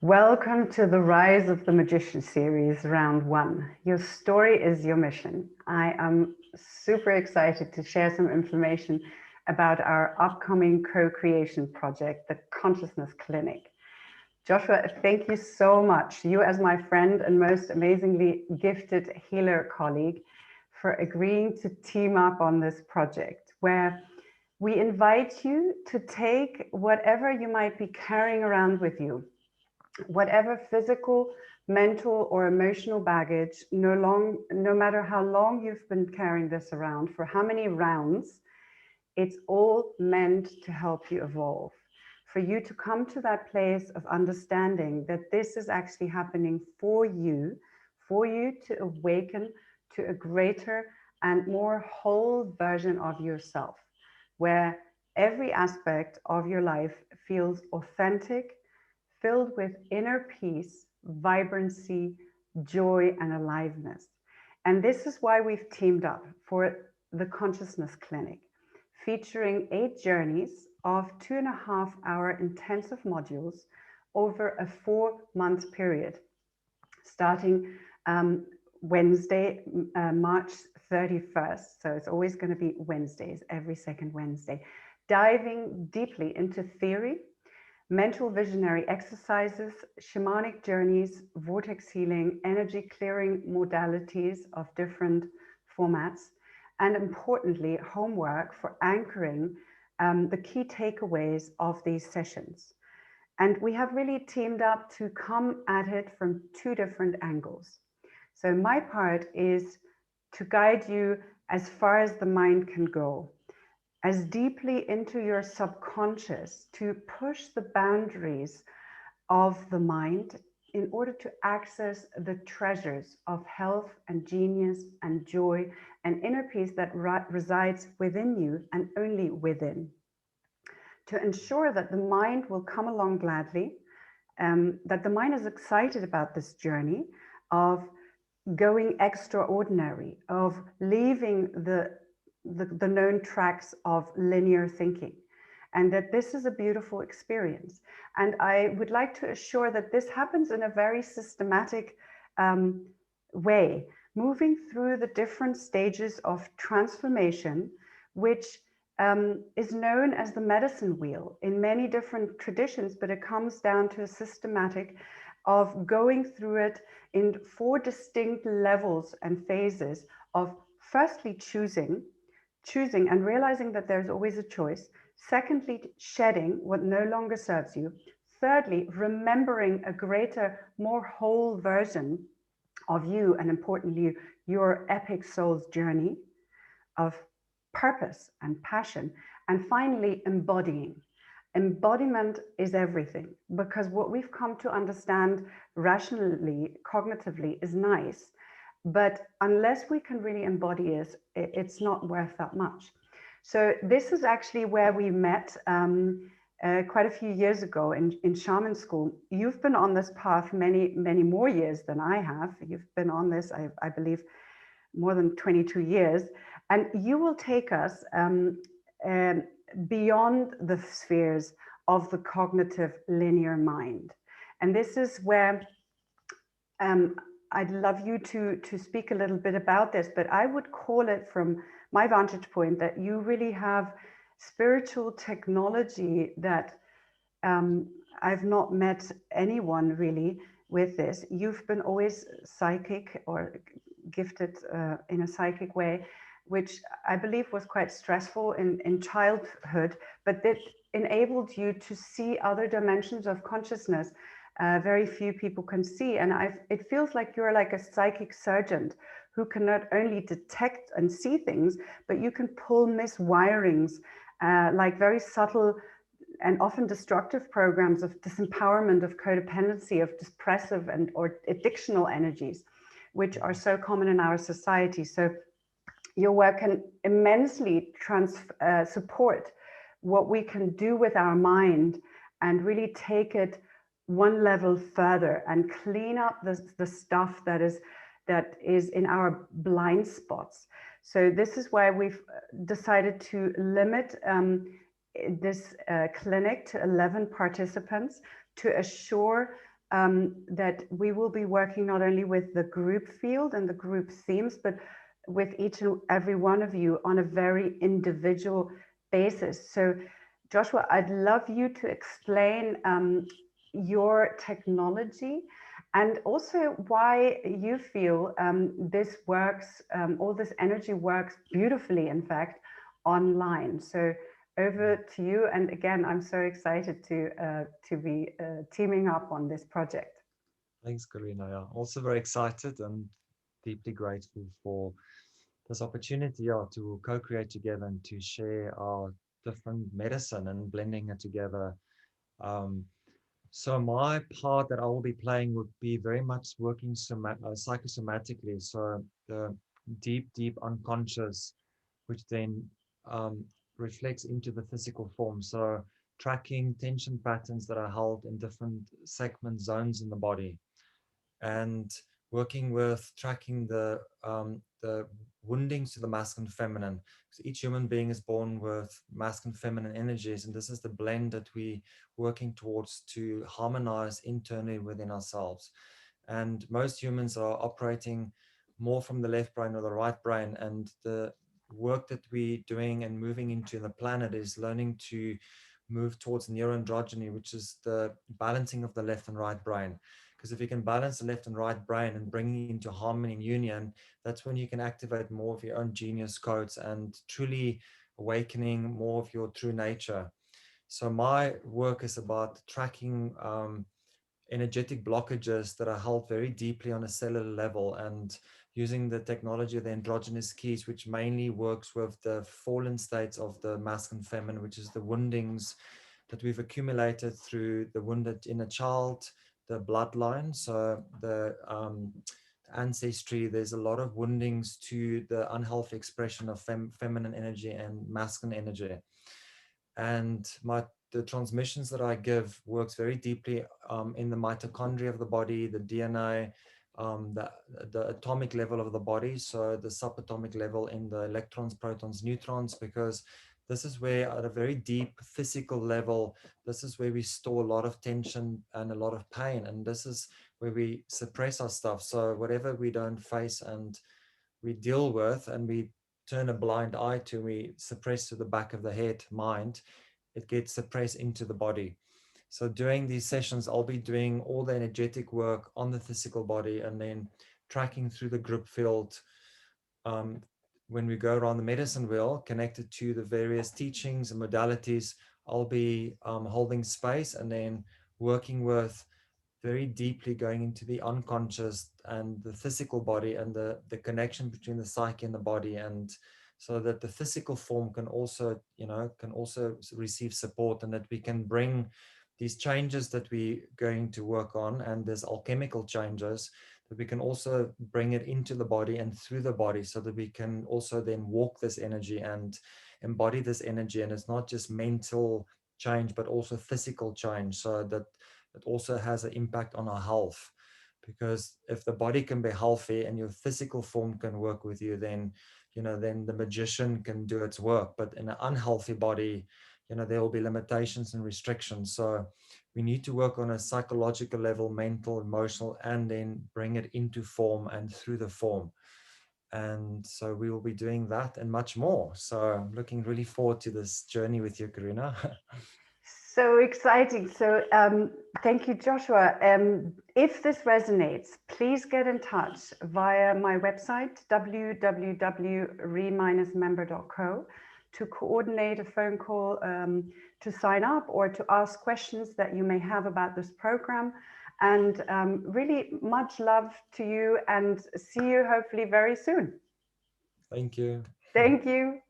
Welcome to the Rise of the Magician series, round one. Your story is your mission. I am super excited to share some information about our upcoming co-creation project, the Consciousness Clinic. Joshua, thank you so much, you as my friend and most amazingly gifted healer colleague, for agreeing to team up on this project, where we invite you to take whatever you might be carrying around with you, whatever physical, mental, or emotional baggage, no matter how long you've been carrying this around, for how many rounds, it's all meant to help you evolve. For you to come to that place of understanding that this is actually happening for you to awaken to a greater and more whole version of yourself, where every aspect of your life feels authentic, filled with inner peace, vibrancy, joy, and aliveness. And this is why we've teamed up for the Consciousness Clinic, featuring 8 journeys of 2.5-hour intensive modules over a 4-month period, starting Wednesday, March 31st. So it's always going to be Wednesdays, every second Wednesday, diving deeply into theory, mental visionary exercises, shamanic journeys, vortex healing, energy clearing modalities of different formats, and importantly, homework for anchoring the key takeaways of these sessions. And we have really teamed up to come at it from 2 different angles. So my part is to guide you as far as the mind can go, as deeply into your subconscious, to push the boundaries of the mind in order to access the treasures of health and genius and joy and inner peace that resides within you and only within. To ensure that the mind will come along gladly, that the mind is excited about this journey of going extraordinary, of leaving the known tracks of linear thinking, and that this is a beautiful experience. And I would like to assure that this happens in a very systematic way, moving through the different stages of transformation, which is known as the medicine wheel in many different traditions, but it comes down to a systematic of going through it in 4 distinct levels and phases of firstly choosing and realizing that there's always a choice. Secondly, shedding what no longer serves you. Thirdly, remembering a greater, more whole version of you, and importantly, your epic soul's journey of purpose and passion. And finally, embodying. Embodiment is everything, because what we've come to understand rationally, cognitively, is nice, but unless we can really embody it, it's not worth that much. So this is actually where we met quite a few years ago in shaman school. You've been on this path many more years than I have. You've been on this, I believe, more than 22 years, and you will take us beyond the spheres of the cognitive linear mind. And this is where I'd love you to speak a little bit about this, but I would call it, from my vantage point, that you really have spiritual technology that I've not met anyone really with this. You've been always psychic or gifted in a psychic way, which I believe was quite stressful in childhood, but that enabled you to see other dimensions of consciousness very few people can see. And it feels like you're like a psychic surgeon who can not only detect and see things, but you can pull miswirings, like very subtle and often destructive programs of disempowerment, of codependency, of depressive or addictional energies, which are so common in our society. So your work can immensely support what we can do with our mind and really take it one level further and clean up the stuff that is in our blind spots. So this is why we've decided to limit this clinic to 11 participants to assure that we will be working not only with the group field and the group themes, but with each and every one of you on a very individual basis. So Joshua, I'd love you to explain your technology and also why you feel this works, all this energy works beautifully, in fact, online. So over to you. And again, I'm so excited to be teaming up on this project. Thanks, Karina. Yeah, also very excited and deeply grateful for this opportunity, to co-create together and to share our different medicine and blending it together. Um, so my part that I will be playing would be very much working psychosomatically. So the deep unconscious, which then um, reflects into the physical form. So tracking tension patterns that are held in different segment zones in the body, and working with tracking the woundings to the masculine and feminine. So each human being is born with masculine and feminine energies, and this is the blend that we working towards to harmonize internally within ourselves. And most humans are operating more from the left brain or the right brain, and the work that we're doing and moving into the planet is learning to move towards neuroandrogyny, which is the balancing of the left and right brain. Because if you can balance the left and right brain and bring it into harmony and union, that's when you can activate more of your own genius codes and truly awakening more of your true nature. So my work is about tracking energetic blockages that are held very deeply on a cellular level, and using the technology of the androgynous keys, which mainly works with the fallen states of the masculine and feminine, which is the woundings that we've accumulated through the wounded inner child, the bloodline. So the ancestry, there's a lot of woundings to the unhealthy expression of feminine energy and masculine energy. And the transmissions that I give works very deeply in the mitochondria of the body, the DNA, the atomic level of the body, so the subatomic level in the electrons, protons, neutrons, because this is where at a very deep physical level, this is where we store a lot of tension and a lot of pain, and this is where we suppress our stuff. So whatever we don't face and we deal with and we turn a blind eye to, we suppress to the back of the head, mind, it gets suppressed into the body. So during these sessions, I'll be doing all the energetic work on the physical body and then tracking through the group field. Um, when we go around the medicine wheel, connected to the various teachings and modalities, I'll be holding space and then working with very deeply going into the unconscious and the physical body and the connection between the psyche and the body, and so that the physical form can also receive support, and that we can bring these changes that we're going to work on, and there's alchemical changes that we can also bring it into the body and through the body, so that we can also then walk this energy and embody this energy. And it's not just mental change but also physical change, so that it also has an impact on our health. Because if the body can be healthy and your physical form can work with you, then then the magician can do its work. But in an unhealthy body, there will be limitations and restrictions. So we need to work on a psychological level, mental, emotional, and then bring it into form and through the form. And so we will be doing that and much more. So I'm looking really forward to this journey with you, Karina. So exciting. So thank you, Joshua. If this resonates, please get in touch via my website, www.re-member.co, to coordinate a phone call, to sign up, or to ask questions that you may have about this program. And really much love to you, and see you hopefully very soon. Thank you. Thank you.